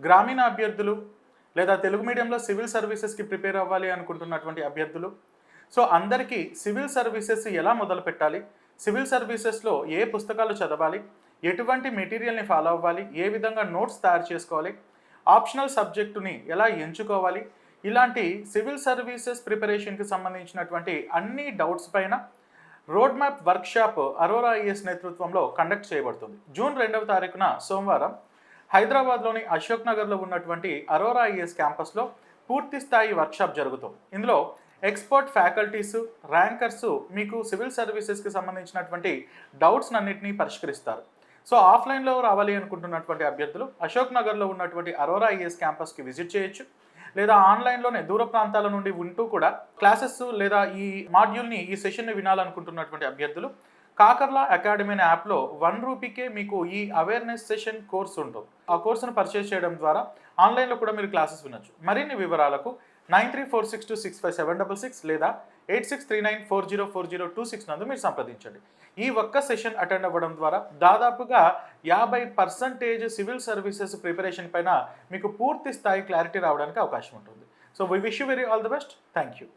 గ్రామీణ అభ్యర్థులు లేదా తెలుగు మీడియంలో సివిల్ సర్వీసెస్కి ప్రిపేర్ అవ్వాలి అనుకుంటున్నటువంటి అభ్యర్థులు, సో అందరికీ సివిల్ సర్వీసెస్ ఎలా మొదలు పెట్టాలి, సివిల్ సర్వీసెస్లో ఏ పుస్తకాలు చదవాలి, ఎటువంటి మెటీరియల్ని ఫాలో అవ్వాలి, ఏ విధంగా నోట్స్ తయారు చేసుకోవాలి, ఆప్షనల్ సబ్జెక్టుని ఎలా ఎంచుకోవాలి, ఇలాంటి సివిల్ సర్వీసెస్ ప్రిపరేషన్కి సంబంధించినటువంటి అన్ని డౌట్స్ పైన road map workshop Aurora IAS నేతృత్వంలో కండక్ట్ చేయబడుతుంది. జూన్ 2వ తారీఖున సోమవారం హైదరాబాద్లోని అశోక్ నగర్లో ఉన్నటువంటి అరోరా ఐఏఎస్ క్యాంపస్లో పూర్తి స్థాయి వర్క్షాప్ జరుగుతుంది. ఇందులో ఎక్స్పర్ట్ ఫ్యాకల్టీస్, ర్యాంకర్స్ మీకు సివిల్ సర్వీసెస్కి సంబంధించినటువంటి డౌట్స్ అన్నింటినీ పరిష్కరిస్తారు. సో ఆఫ్లైన్లో రావాలి అనుకుంటున్నటువంటి అభ్యర్థులు అశోక్ నగర్లో ఉన్నటువంటి అరోరా ఐఏఎస్ క్యాంపస్కి విజిట్ చేయొచ్చు, లేదా ఆన్లైన్లోనే దూర ప్రాంతాల నుండి ఉంటూ కూడా క్లాసెస్ లేదా ఈ మాడ్యూల్ని ఈ సెషన్ని వినాలనుకుంటున్నటువంటి అభ్యర్థులు కాకర్లా అకాడమీ అనే యాప్లో ₹1 మీకు ఈ అవేర్నెస్ సెషన్ కోర్స్ ఉంటుంది. ఆ కోర్సును పర్చేస్ చేయడం ద్వారా ఆన్లైన్లో కూడా మీరు క్లాసెస్ వినొచ్చు. మరిన్ని వివరాలకు 9346265766 లేదా 8639404026 నందు మీరు సంప్రదించండి. ఈ ఒక్క సెషన్ అటెండ్ అవ్వడం ద్వారా దాదాపుగా 50% సివిల్ సర్వీసెస్ ప్రిపరేషన్ పైన మీకు పూర్తి స్థాయి క్లారిటీ రావడానికి అవకాశం ఉంటుంది. So we wish you very all the best. Thank you.